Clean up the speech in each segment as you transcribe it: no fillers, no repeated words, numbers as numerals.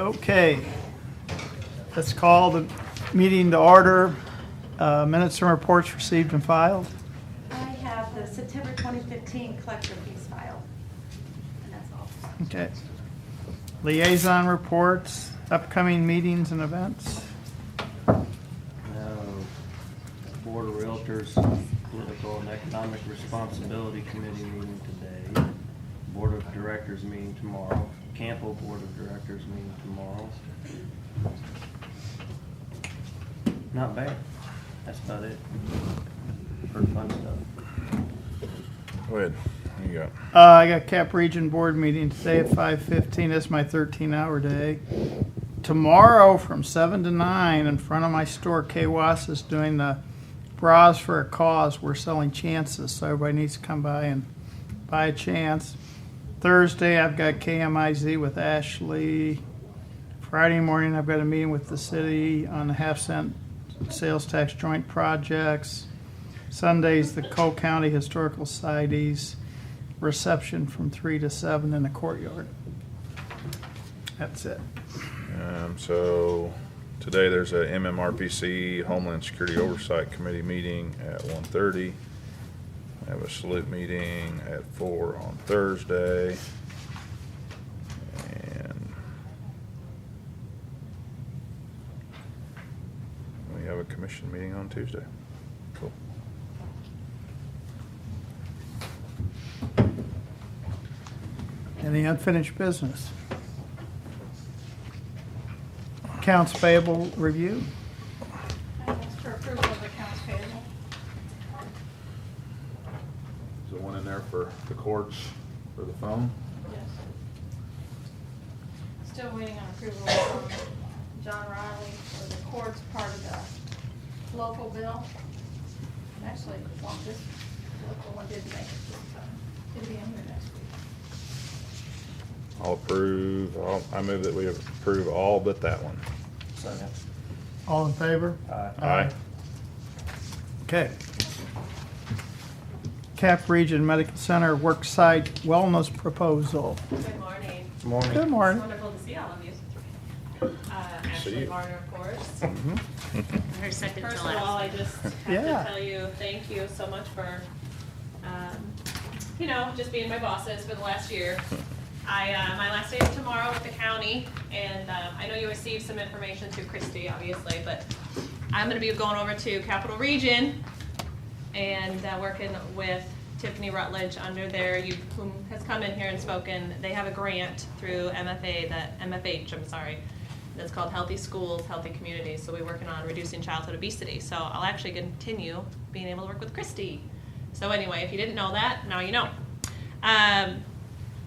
Okay, let's call the meeting to order. Minutes and reports received and filed. I have the September 2015 collector fees file, and that's all. Okay. Liaison reports, upcoming meetings and events. Board of Realtors Political and Economic Responsibility Committee meeting today. Board of Directors meeting tomorrow. Campo Board of Directors meeting tomorrow. Not bad. That's about it for fun stuff. Go ahead. What you got? I got Cap Region Board meeting today at 5:15. That's my 13-hour day. Tomorrow from 7 to 9 in front of my store, KWAS is doing the Bras for a Cause. We're selling chances, so everybody needs to come by and buy a chance. Thursday, I've got KMIZ with Ashley. Friday morning, I've got a meeting with the city on the half-cent sales tax joint projects. Sunday's the Cole County Historical Society's reception from 3 to 7 in the courtyard. That's it. So today there's a MMRPC Homeland Security Oversight Committee meeting at 1:30. We have a salute meeting at 4 on Thursday. And we have a commission meeting on Tuesday. Cool. Any unfinished business? Accounts payable review. I ask for approval of accounts payable. Is there one in there for the courts for the phone? Yes. Still waiting on approval from John Riley for the court's part of the local bill. And actually, this local one did make it this time. It'll be in here next week. I move that we approve all but that one. Second. All in favor? Aye. Okay. Cap Region Medical Center Worksite Wellness Proposal. Good morning. Good morning. Good It's morning. wonderful to see all of you. See Ashley you. Varner, of course. Mm-hmm. Her second Mm-hmm. First of all, I just have Yeah. to tell you, thank you so much for, just being my bosses for the last year. My last day is tomorrow with the county, and I know you received some information through Christy, obviously, but I'm gonna be going over to Capital Region and working with Tiffany Rutledge under whom has come in here and spoken. They have a grant through MFH, that's called Healthy Schools, Healthy Communities. So we're working on reducing childhood obesity. So I'll actually continue being able to work with Christy. So anyway, if you didn't know that, now you know.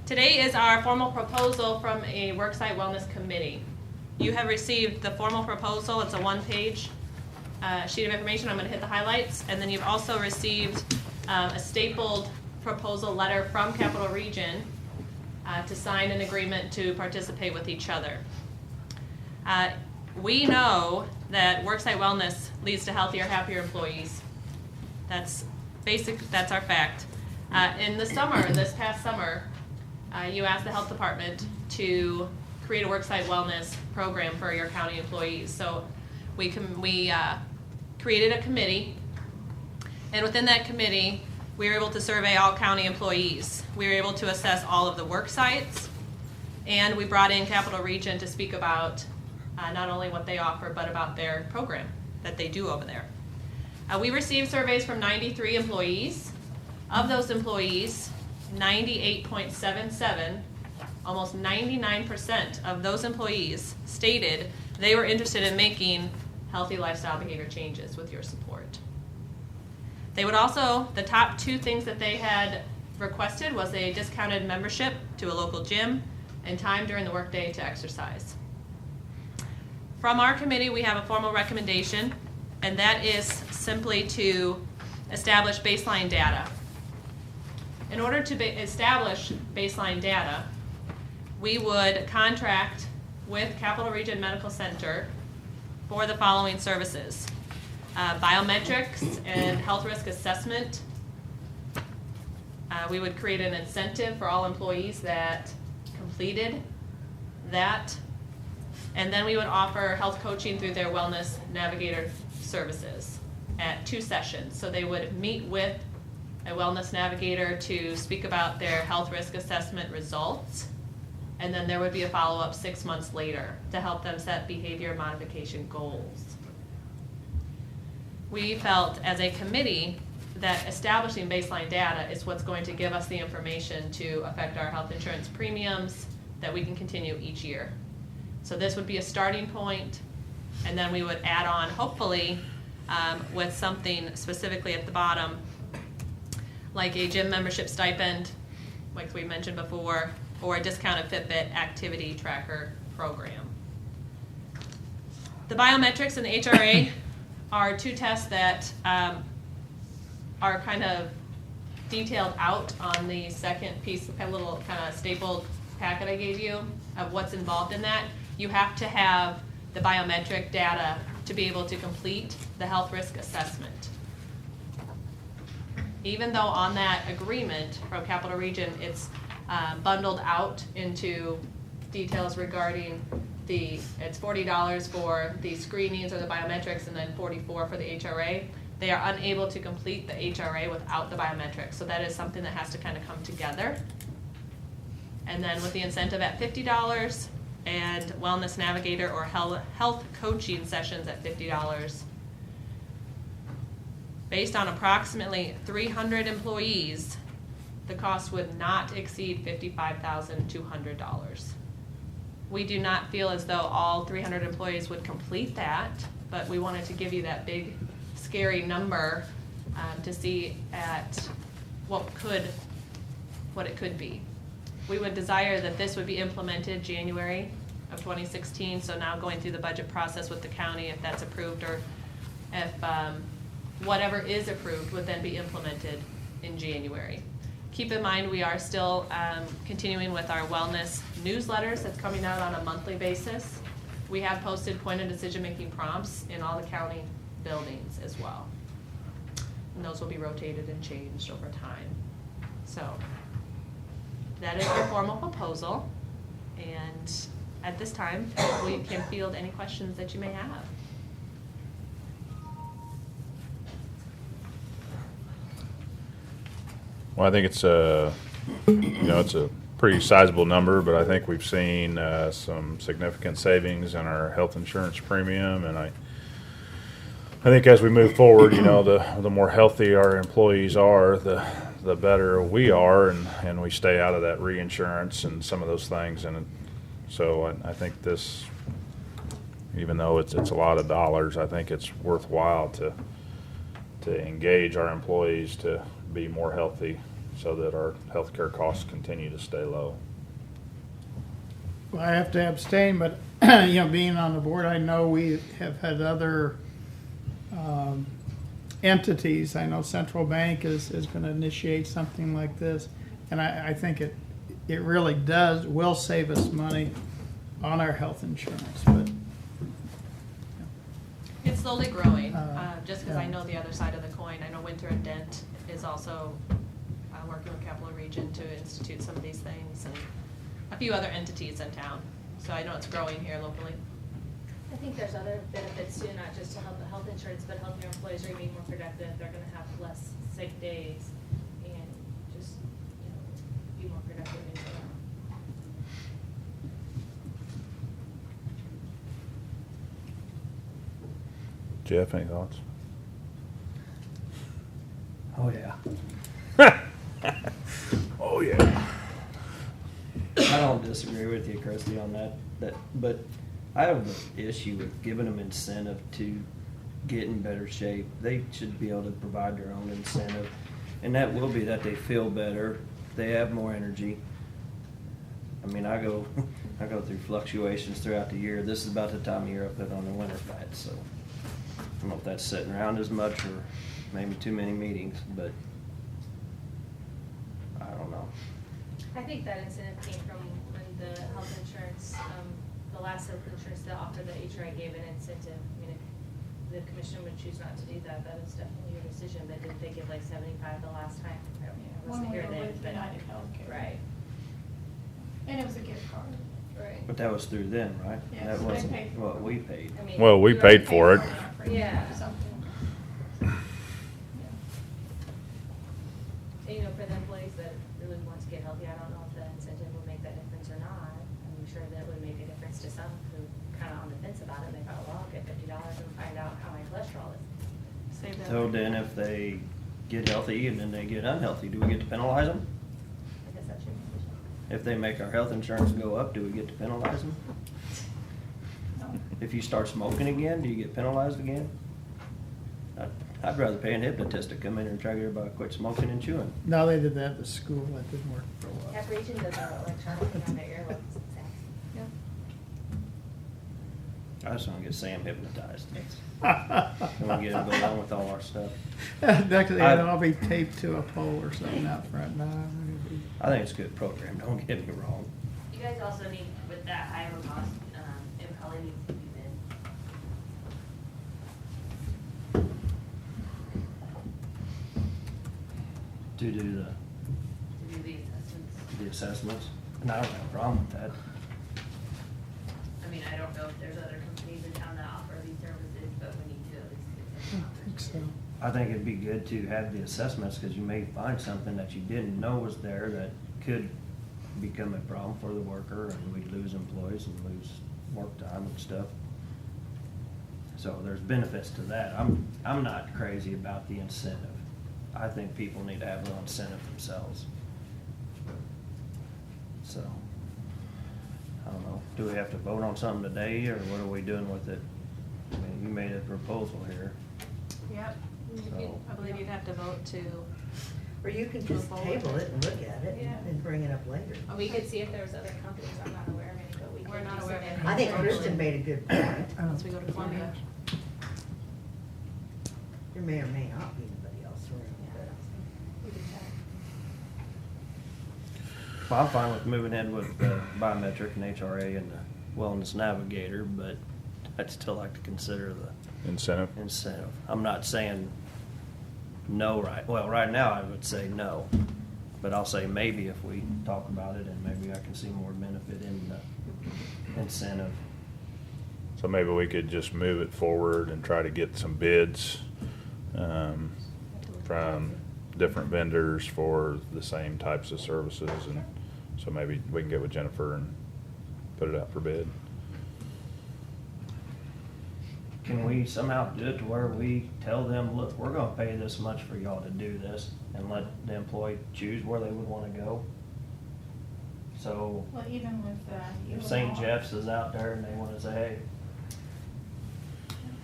Today is our formal proposal from a Worksite Wellness Committee. You have received the formal proposal. It's a one-page sheet of information. I'm going to hit the highlights. And then you've also received a stapled proposal letter from Capital Region to sign an agreement to participate with each other. We know that Worksite Wellness leads to healthier, happier employees. That's our fact. In the summer, this past summer, you asked the health department to create a worksite wellness program for your county employees. So we created a committee, and within that committee, we were able to survey all county employees. We were able to assess all of the work sites, and we brought in Capital Region to speak about not only what they offer, but about their program that they do over there. We received surveys from 93 employees. Of those employees, 98.77, almost 99% of those employees stated they were interested in making healthy lifestyle behavior changes with your support. They would also, the top two things that they had requested was a discounted membership to a local gym and time during the workday to exercise. From our committee, we have a formal recommendation, and that is simply to establish baseline data. In order to establish baseline data, we would contract with Capital Region Medical Center for the following services: biometrics and health risk assessment. We would create an incentive for all employees that completed that And then we would offer health coaching through their Wellness Navigator services at 2 sessions. So they would meet with a Wellness Navigator to speak about their health risk assessment results. And then there would be a follow-up 6 months later to help them set behavior modification goals. We felt as a committee that establishing baseline data is what's going to give us the information to affect our health insurance premiums that we can continue each year. So this would be a starting point, and then we would add on, hopefully, with something specifically at the bottom, like a gym membership stipend, like we mentioned before, or a discounted Fitbit activity tracker program. The biometrics and the HRA are 2 tests that are kind of detailed out on the second piece, a little kind of stapled packet I gave you of what's involved in that. You have to have the biometric data to be able to complete the health risk assessment. Even though on that agreement from Capital Region, it's bundled out into details regarding it's $40 for the screenings or the biometrics and then $44 for the HRA. They are unable to complete the HRA without the biometrics. So that is something that has to kind of come together. And then with the incentive at $50 and Wellness Navigator or health coaching sessions at $50, based on approximately 300 employees, the cost would not exceed $55,200. We do not feel as though all 300 employees would complete that, but we wanted to give you that big, scary number to see at what it could be. We would desire that this would be implemented January of 2016, so now going through the budget process with the county, if that's approved, or if whatever is approved would then be implemented in January. Keep in mind, we are still continuing with our wellness newsletters that's coming out on a monthly basis. We have posted point of decision-making prompts in all the county buildings as well. And those will be rotated and changed over time. So that is your formal proposal. And at this time, we can field any questions that you may have. Well, I think it's it's a pretty sizable number, but I think we've seen some significant savings in our health insurance premium, and I think as we move forward, the more healthy our employees are, the better we are, and we stay out of that reinsurance and some of those things, and so I think this, even though it's a lot of dollars, I think it's worthwhile to engage our employees to be more healthy so that our healthcare costs continue to stay low. Well, I have to abstain, but being on the board, I know we have had other entities. I know Central Bank is going to initiate something like this, and I think it really will save us money on our health insurance. But It's slowly growing, just because yeah. I know the other side of the coin. I know Winter and Dent is also working with Capital Region to institute some of these things, and a few other entities in town. So I know it's growing here locally. I think there's other benefits too, not just to help the health insurance, but healthier employees are being more productive. They're going to have less sick days and just be more productive in general. Jeff, any thoughts? Oh, yeah. Oh yeah. I don't disagree with you, Christie, on that, but I have an issue with giving them incentive to get in better shape. They should be able to provide their own incentive, and that will be that they feel better, they have more energy. I mean, I go through fluctuations throughout the year. This is about the time of year I put on the winter fat, so I don't know if that's sitting around as much or maybe too many meetings, but I don't know. I think that incentive came from when the health insurance, the last health insurance that offered the HRA gave an incentive. I mean, if the commission would choose not to do that, that is definitely your decision, but did they give like 75 the last time? I don't know, I When wasn't we here were then, with but. United Healthcare. Right. And it was a gift card. Right. But that was through them, right? Yes, That they wasn't paid for what it. we paid. I mean, Well, we you already paid for it. Yeah. Something. You know, for the employees that really want to get healthy, I don't know if the incentive would make that difference or not. I'm sure that would make a difference to some who kind of on the fence about it. They thought, well, I'll get $50 and find out how my cholesterol is. Save that. So then if they get healthy and then they get unhealthy, do we get to penalize them? I guess that's your decision. If they make our health insurance go up, do we get to penalize them? No. If you start smoking again, do you get penalized again? I'd rather pay an hypnotist to come in and try to get everybody to quit smoking and chewing. No, they did that at the school. That didn't work for a while. Cap Region does an electronic thing on their earlobes. Yep. I just want to get Sam hypnotized. And we'll get him going on with all our stuff. Actually, I- I'll be taped to a pole or something out front. No, I'm gonna be. I think it's a good program, don't get me wrong. You guys also need, with that higher cost, it probably needs to be bid. To do To do the assessments. the assessments, and I don't have a problem with that. I mean, I don't know if there's other companies in town that offer these services, but we need to at least I get them. think so. I think it'd be good to have the assessments, because you may find something that you didn't know was there that could become a problem for the worker, and we'd lose employees and lose work time and stuff. So there's benefits to that. I'm not crazy about the incentive. I think people need to have their incentive themselves. So, I don't know, do we have to vote on something today, or what are we doing with it? I mean, you made a proposal here. Yep. So- I believe you'd have to vote to, Or you can just table it and look at it Yeah. and bring it up later. We could see if there was other companies, I'm not aware of any, but we could. We're not do aware of some any. I think information. Kristen made a good point. once we go to Columbia. There may or may not be anybody else around, We could check. Well, I'm fine with moving ahead with the biometric and HRA and the wellness navigator, but I'd still like to consider the Incentive. incentive. I'm not saying no right now I would say no, but I'll say maybe if we talk about it, and maybe I can see more benefit in the incentive. So maybe we could just move it forward and try to get some bids from different vendors for the same types of services, and so maybe we can get with Jennifer and put it out for bid. Can we somehow do it to where we tell them, look, we're gonna pay this much for y'all to do this, and let the employee choose where they would wanna go? So, Well, even with, if St. Jeff's is out there and they wanna say, hey,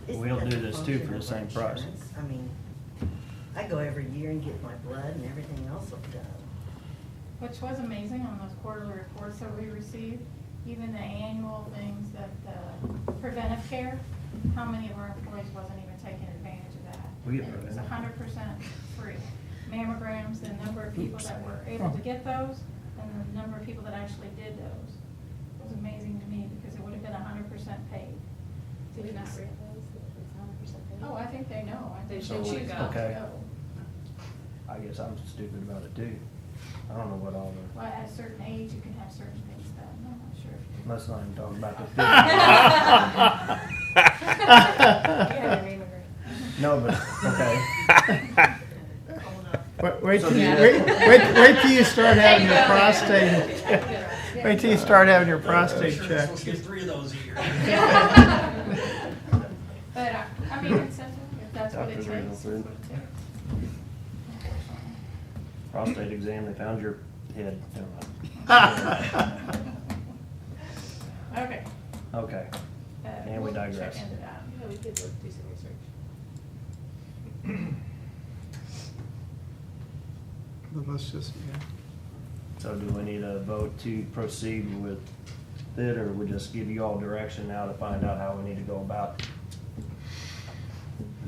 but. We'll Isn't that do the this too function for the of same our price. insurance? I mean, I go every year and get my blood and everything else looked done. Which was amazing on those quarterly reports that we received, even the annual things that, preventive care, how many of our employees wasn't even taking advantage of that? We get It was preventive. 100% free. Mammograms, the number of people that were able to get those, and the number of people that actually did those, was amazing to me, because it would have been 100% paid. Did we not read those? It's 100% paid? Oh, I think they know, I think They they should choose go. not to Okay. go. I guess I'm stupid about it too. I don't know what all the, Well, at a certain age, you can have certain things done, I'm not sure. let's not even talk about the. You had a mammogram. No, but, okay. Wait So till you, the- wait till you start having your There you go. prostate, wait till you start having your prostate checked. Let's get 3 of those a year. But, I mean, it's simple, if that's what it Doctor's takes. renal that's food. what it takes. Prostate exam, they found your head. Never Okay. mind. Okay. And we We'll check digress. into that. Yeah, we could look, do some research. But let's just, yeah. So do we need a vote to proceed with it, or we just give you all direction now to find out how we need to go about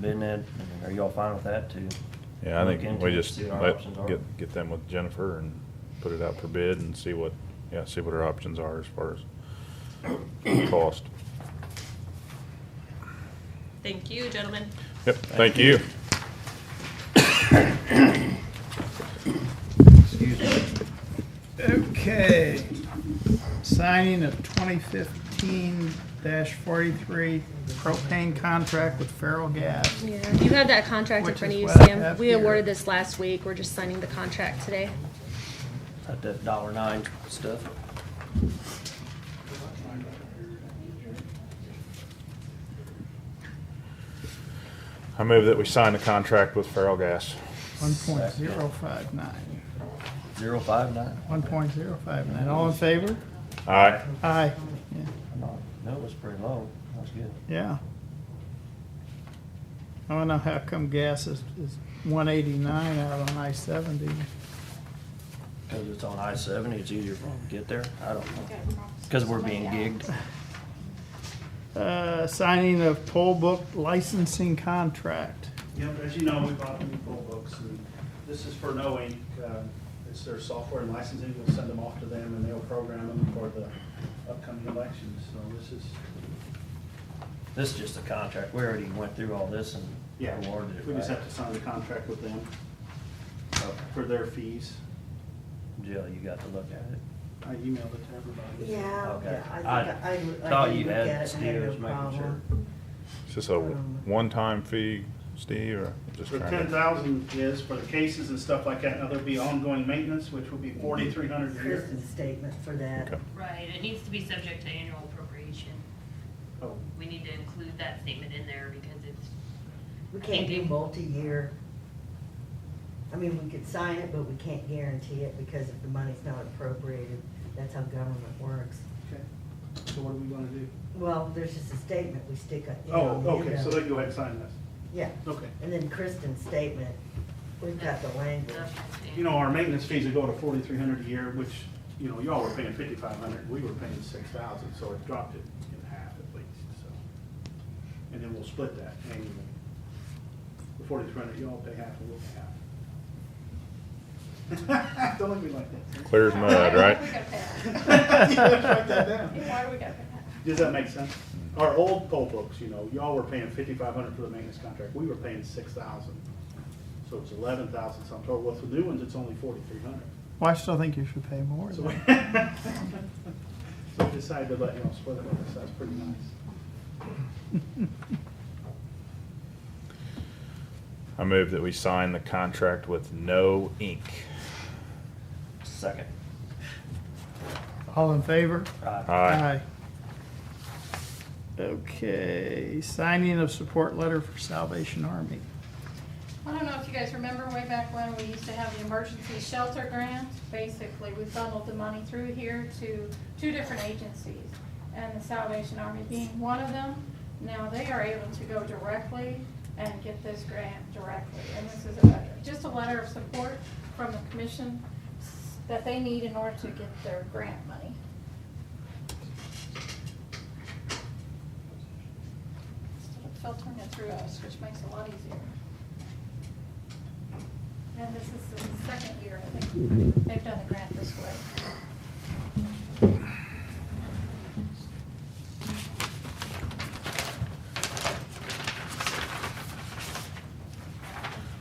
bidding it? Are you all fine with that too? Yeah, I Look think into we it, just see what our let, options are. get them with Jennifer and put it out for bid and see what our options are as far as cost. Thank you, gentlemen. Yep, thank you. Excuse me. Okay. Signing of 2015-43 propane contract with Feral Gas. Yeah, you have that contract in Which front of is you, what I Sam. have We here. awarded this last week. We're just signing the contract today. At that $1.09 stuff. I move that we sign the contract with Feral Gas. 1.059. 059? 1.059. All in favor? Aye. Aye. Yeah. No, it was pretty low. That was good. Yeah. I don't know how come gas is 189 out on I-70. Because it's on I-70, it's easier for them to get there. I don't know. Because we're being gigged. Signing of poll book licensing contract. Yep, as you know, we bought new poll books, and this is for No Ink. It's their software and licensing. We'll send them off to them, and they'll program them for the upcoming elections. So This is just a contract. We already went through all this and yeah, awarded it, we just right? have to sign the contract with them Okay. for their fees. Jill, you got to look at it. I emailed it to everybody. Yeah, Okay. yeah, I Thought did you look had at it, Steve, and had was no making sure. problem. Is this a one-time fee, Steve, or just For trying 10,000 is for the cases and stuff like that. Now there'll be ongoing maintenance, which will be 4,300 a year. Kristen's statement for that. Okay. Right, it needs to be subject to annual appropriation. Oh, We need to include that statement in there because it's, We can't do multi-year. I mean, we could sign it, but we can't guarantee it because if the money's not appropriated, that's how government works. okay. So what are we gonna do? Well, there's just a statement we stick on. Oh, on the end okay, of so it. they can go ahead and sign this. Yeah, Okay. and then Kristen's statement, we've got the language. You know, our maintenance fees would go to 4,300 a year, which, you know, y'all were paying 5,500, we were paying 6,000, so it dropped it in half at least, so. And then we'll split that annually. The 4,300, y'all pay half and we'll pay half. Don't look at me like that. Clear as mud, Why right? do we gotta pay Yeah, let's write that down. Why do we gotta pay that? Does that make sense? Our old poll books, you know, y'all were paying 5,500 for the maintenance contract, we were paying 6,000. So it's 11,000 some total. Well, for the new ones, it's only 4,300. Well, I still think you should pay more. So than we so we decided to let y'all split it with us, that's pretty nice. I move that we sign the contract with No Ink. Second. All in favor? Aye. Okay, signing of support letter for Salvation Army. I don't know if you guys remember way back when we used to have the emergency shelter grant. Basically, we funneled the money through here to 2 different agencies, and the Salvation Army being one of them. Now they are able to go directly and get this grant directly, and this is just a letter of support from the commission that they need in order to get their grant money. Instead of filtering it through us, which makes it a lot easier. And this is the second year, I think, they've done the grant this way.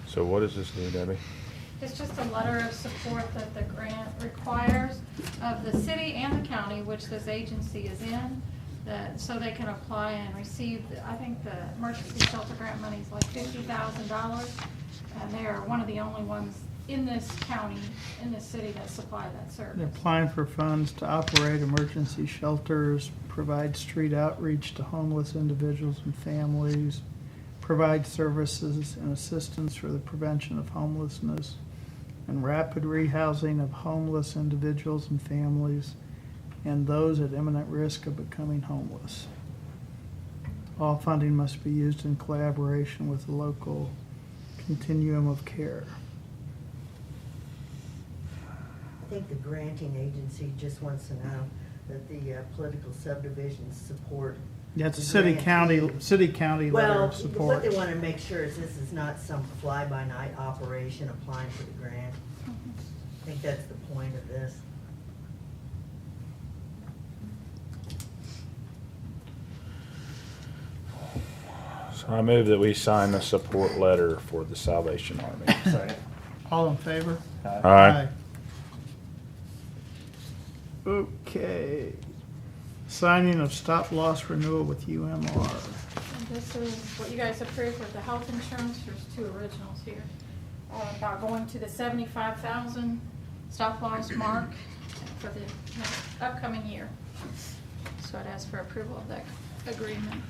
So what does this do, Debbie? It's just a letter of support that the grant requires of the city and the county, which this agency is in, so they can apply and receive, I think the emergency shelter grant money is like $50,000. And they are one of the only ones in this county, in this city that supply that They're service. applying for funds to operate emergency shelters, provide street outreach to homeless individuals and families, provide services and assistance for the prevention of homelessness, and rapid rehousing of homeless individuals and families, and those at imminent risk of becoming homeless. All funding must be used in collaboration with the local continuum of care. I think the granting agency just wants to know that the political subdivisions support. Yeah, it's a the city-county grantee. letter Well, of what support. they want to make sure is this is not some fly-by-night operation applying for the grant. I think that's the point of this. So I move that we sign the support letter for the Salvation Army. Second. All in favor? Aye. Okay. Signing of stop loss renewal with UMR. And this is what you guys approved with the health insurance. There's two originals here. About going to the 75,000 stop loss mark for the upcoming year. So I'd ask for approval of that agreement.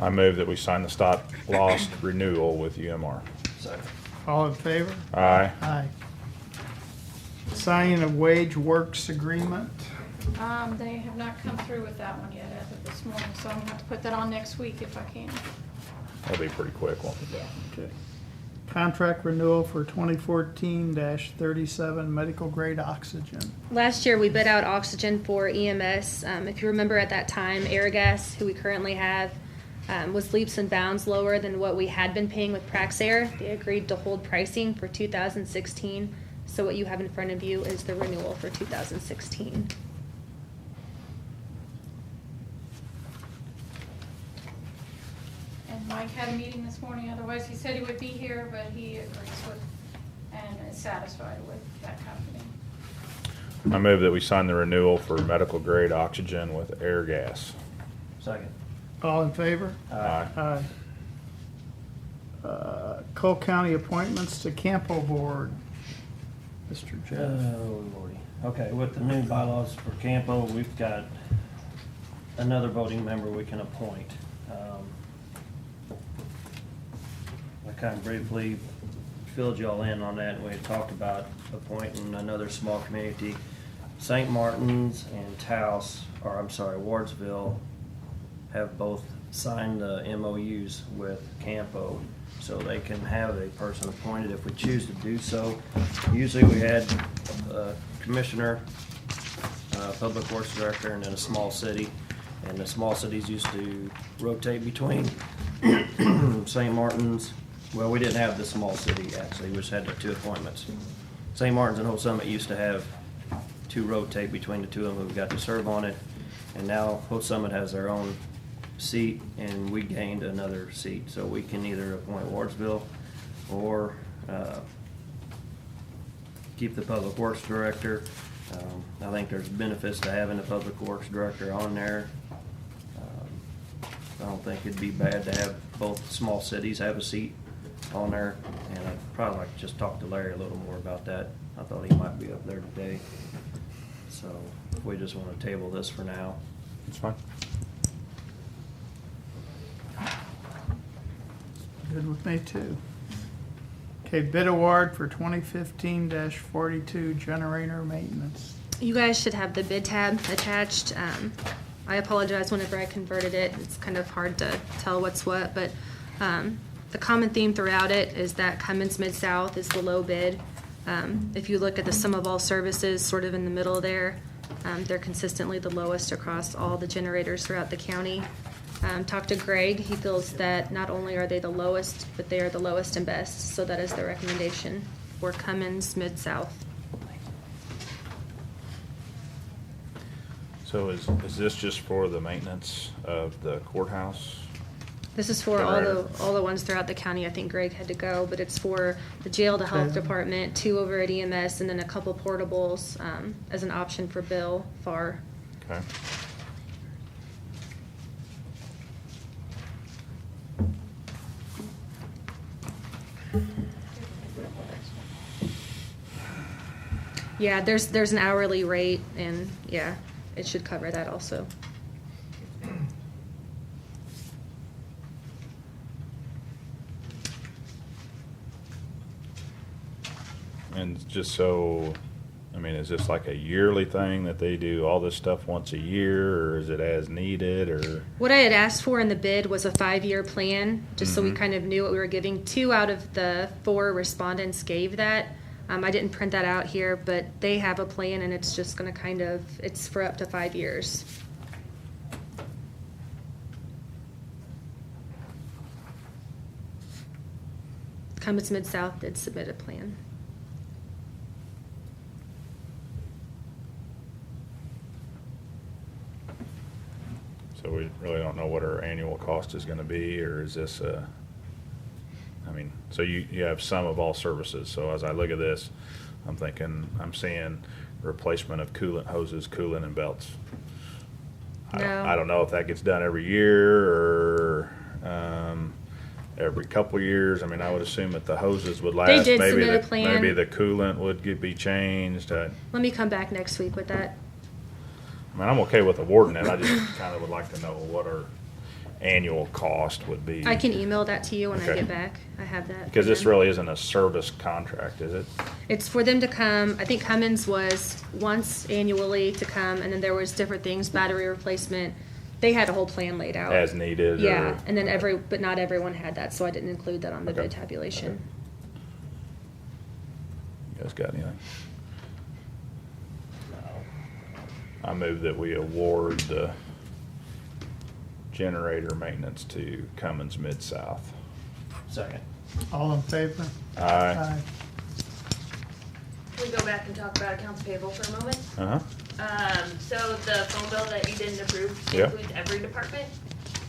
I move that we sign the stop loss renewal with UMR. Second. All in favor? Aye. Aye. Signing of wage works agreement. They have not come through with that one yet as of this morning, so I'm gonna have to put that on next week if I can. That'll be pretty quick, won't it? Yeah. Okay. Contract renewal for 2014-37 medical grade oxygen. Last year, we bid out oxygen for EMS. If you remember at that time, Airgas, who we currently have, was leaps and bounds lower than what we had been paying with Praxair. They agreed to hold pricing for 2016. So what you have in front of you is the renewal for 2016. And Mike had a meeting this morning, otherwise he said he would be here, but he agrees with and is satisfied with that company. I move that we sign the renewal for medical grade oxygen with Airgas. Second. All in favor? Aye. Aye. Cole County appointments to Campo Board. Mr. Jeff. Oh, lordy. Okay, with the new bylaws for Campo, we've got another voting member we can appoint. I kind of briefly filled y'all in on that, and we had talked about appointing another small community. St. Martin's and Taos, or I'm sorry, Wardsville, have both signed the MOUs with Campo, so they can have a person appointed if we choose to do so. Usually we had a commissioner, public works director, and then a small city. And the small cities used to rotate between St. Martin's. Well, we didn't have the small city, actually. We just had the two appointments. St. Martin's and Whole Summit used to have two rotate between the two of them who got to serve on it. And now Whole Summit has their own seat, and we gained another seat. So we can either appoint Wardsville or keep the public works director. I think there's benefits to having a public works director on there. I don't think it'd be bad to have both small cities have a seat on there, and I'd probably like to just talk to Larry a little more about that. I thought he might be up there today. So if we just want to table this for now. That's fine. Good with me too. Okay, bid award for 2015-42 generator maintenance. You guys should have the bid tab attached. I apologize whenever I converted it. It's kind of hard to tell what's what, but the common theme throughout it is that Cummins Mid-South is the low bid. If you look at the sum of all services sort of in the middle there, they're consistently the lowest across all the generators throughout the county. Talk to Greg. He feels that not only are they the lowest, but they are the lowest and best. So that is the recommendation for Cummins Mid-South. So is this just for the maintenance of the courthouse? This is for all the ones throughout the county. I think Greg had to go, but it's for the jail, the health department, 2 over at EMS, and then a couple portables as an option for Bill Farr. Okay. Yeah, there's an hourly rate, and yeah, it should cover that also. And just so, I mean, is this like a yearly thing that they do all this stuff once a year, or is it as needed, or? What I had asked for in the bid was a 5-year plan, just so we Mhm. kind of knew what we were giving. 2 out of the 4 respondents gave that. I didn't print that out here, but they have a plan, and it's just going to it's for up to 5 years. Cummins Mid-South did submit a plan. So we really don't know what our annual cost is gonna be, or is this I mean, so you have sum of all services, so as I look at this, I'm seeing replacement of coolant hoses, coolant and belts. No. I don't know if that gets done every year or, every couple years. I mean, I would assume that the hoses would last. did Maybe submit a the- plan. Maybe the coolant would be changed. I Let me come back next week with that. mean, I'm okay with awarding it. I just kind of would like to know what our annual cost would be. I can email that to you when I Okay. get back. I have that. Because for this them. really isn't a service contract, is it? It's for them to come, I think Cummins was once annually to come, and then there was different things, battery replacement. They had a whole plan laid out. As needed? or- Yeah, and then but not everyone had that, so I didn't include that on the Okay. bid tabulation. You guys got anything? I move that we award the generator maintenance to Cummins Mid-South. Second. All in favor? Aye. Can we go back and talk about accounts payable for a moment? Uh-huh. So the phone bill that you didn't approve Yeah. includes every department.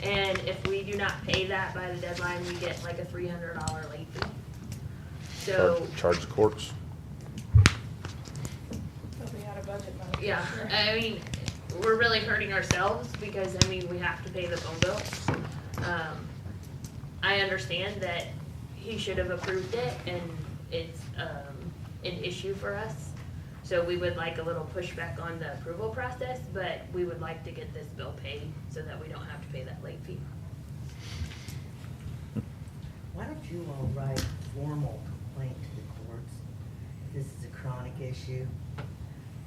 And if we do not pay that by the deadline, we get like a $300 late fee. So, Charge the courts. Because we had a budget money. yeah, I mean, we're really hurting ourselves because, I mean, we have to pay the phone bill. I understand that he should have approved it and it's, an issue for us. So we would like a little pushback on the approval process, but we would like to get this bill paid so that we don't have to pay that late fee. Why don't you all write a formal complaint to the courts, if this is a chronic issue,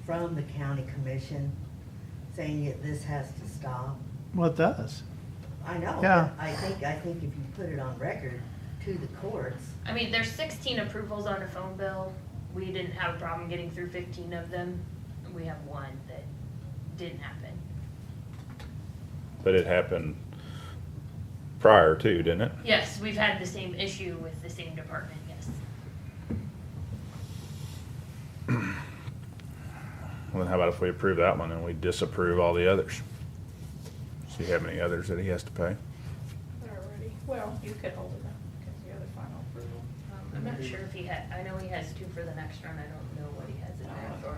from the county commission, saying that this has to stop? Well, it does. I know, Yeah. but I think if you put it on record to the courts, I mean, there's 16 approvals on a phone bill. We didn't have a problem getting through 15 of them. We have one that didn't happen. But it happened prior to, didn't it? Yes, we've had the same issue with the same department, yes. Well, then how about if we approve that one and we disapprove all the others? Do you have any others that he has to pay? They're already, well, you could hold it up because you're the final approval. I'm not sure if he had, I know he has 2 for the next run. I don't know what he has in there for.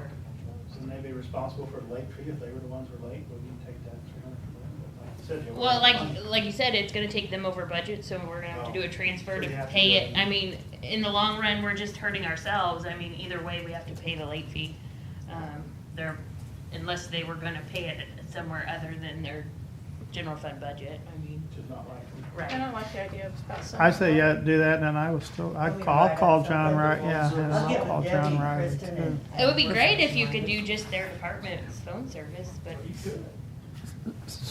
Shouldn't they be responsible for the late fee if they were the ones who were late? Would you take that 300 from them? But like you said, you Well, want- like you said, it's gonna take them over budget, so we're gonna have to do a transfer So to you have to pay do it. it. I mean, in the long run, we're just hurting ourselves. I mean, either way, we have to pay the late fee. Unless they were gonna pay it somewhere other than their general fund budget, I mean. Which is not right. Right. I don't like the idea of about. I say, yeah, do that, and then I will still, Let me I'll write call up John something. Riley, yeah, and I'll get I'll call with John Debbie, Riley Kristen, too. and It would be Kristen great if you signed could it. do just their department's phone service, but You could.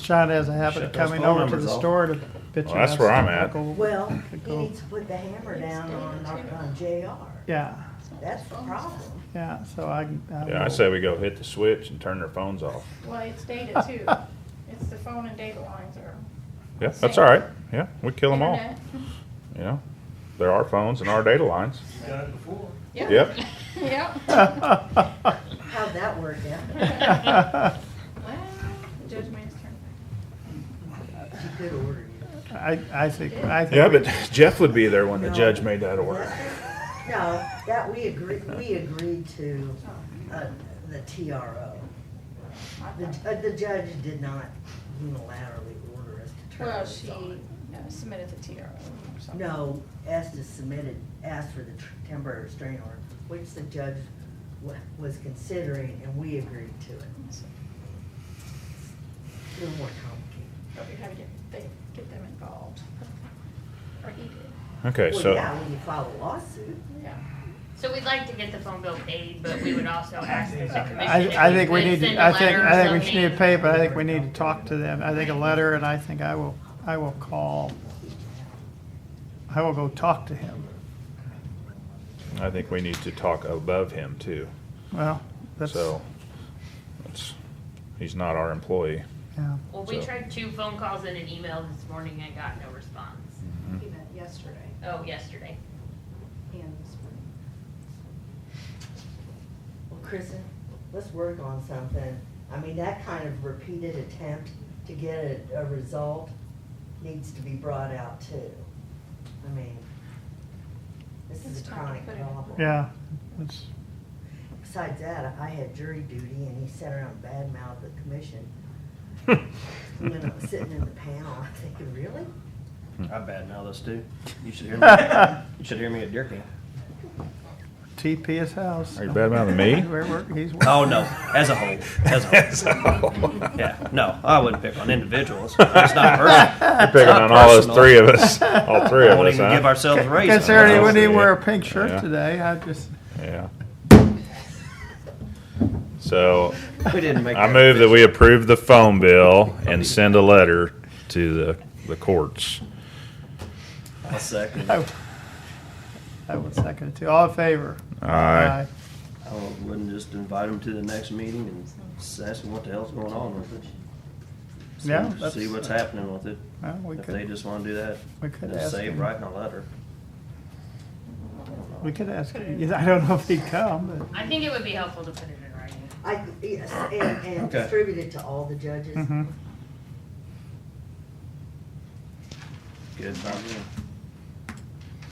Sean has a habit of Shut those coming phone over to numbers the off. store to bitch. Well, that's where I'm at. Well, Could he go. needs to put the hammer down on JR. Yeah, That's the problem. yeah, so I Yeah, I will- say we go hit the switch and turn their phones off. Well, it's data too. It's the phone and data lines are. Yeah, that's all right. Yeah, we kill them all. Internet. You know, there are phones and our data lines. You done it before. Yep. Yep. Yep. How'd that work out? Well, the judge made his turn. She could order you. I think. Yeah, but Jeff would be there when the judge made that order. No, that we agreed to, the TRO. The judge did not unilaterally order us to turn Well, this she on. submitted the TRO or something. No, asked for the temporary restraining order, which the judge was considering, and we agreed to it. A little more complicated. But we had to get them involved. Or he did, Okay, Well, so, yeah, when you file a lawsuit. yeah. so we'd like to get the phone bill paid, but we would also ask the commission. I think we need send to, a I think letter or we should need to something. pay, but I think we need to talk to them. I think a letter, and I think I will call. I will go talk to him. I think we need to talk above him too. Well, that's, So, he's not our employee. yeah. Well, we So- tried 2 phone calls and an email this morning and got no response. He meant yesterday Oh, yesterday. and this morning. Well, Kristen, let's work on something. I mean, that kind of repeated attempt to get a result needs to be brought out too. I mean, this is It's a time to chronic put it in. problem. Yeah, it's, besides that, I had jury duty and he sat around badmouth the commission. When I was sitting in the panel, I'm thinking, really? I badmouth us too. You should hear me at Deer Camp. TP his house. Are you badmouthing me? He's Oh, no, as a whole, Yeah, no, I wouldn't pick on individuals. It's not personal. You're picking on all those three of us, all three I of won't us, even give huh? ourselves a raise. Considering he wouldn't even Yeah. wear a pink shirt Yeah. today, I just, Yeah. So, We didn't make I that move that we official. approve the phone bill and send a letter to the courts. I'll second. I would second it too. All in favor? Aye. I wouldn't just invite them to the next meeting and ask them what the hell's going on with it. See- Yeah, that's- See what's happening with it. Well, we If they could, just wanna do that, we could just ask save him. writing a letter. We could ask him. I don't know if he'd come, but. I think it would be helpful to put it in writing. Yes, and Okay. distribute it to all the judges. Mhm. Good by me.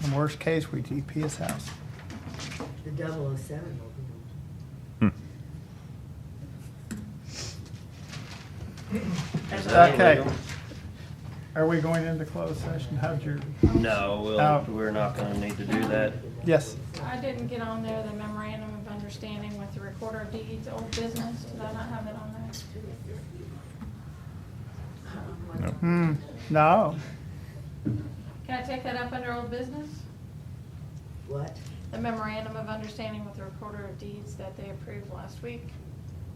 In worst case, we TP his house. The 007 will be on. Is that Okay. illegal? Are we going into closed session? How'd your, No, Oh. we're not gonna need to do that. yes, I didn't get on there the memorandum of understanding with the recorder of deeds, old business. Did I not have it on there? no. Can I take that up under old business? What? The memorandum of understanding with the recorder of deeds that they approved last week,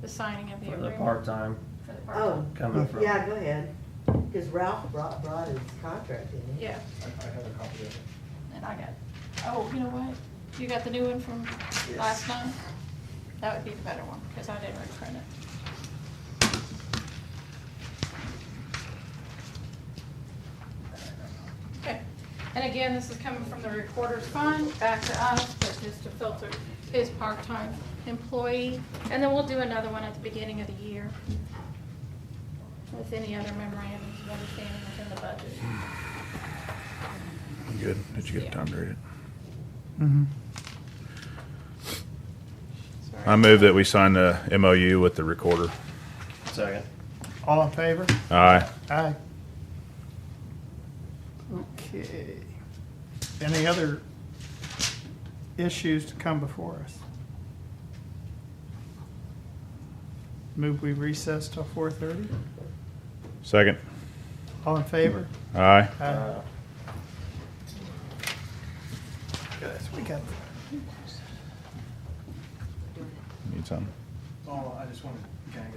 the signing of the For the agreement. part-time For the Oh, part-time. coming from. yeah, go ahead. Because Ralph brought his contract, didn't he? Yeah, I have a copy of it. and I got, oh, you know what? You got the new one from last night? That would be the better one, because I didn't reprint it. Okay, and again, this is coming from the recorder's fund, back to us, but just to filter his part-time employee. And then we'll do another one at the beginning of the year with any other memorandums of understanding within the budget. Good. Did you get time to read it? Mhm. Sorry. I move that we sign the MOU with the recorder. Second. All in favor? Aye. Aye. Okay. Any other issues to come before us? Move we recess till 4:30? Second. All in favor? Aye. Aye. Guys, we got, Need something? Oh, I just wanted, can I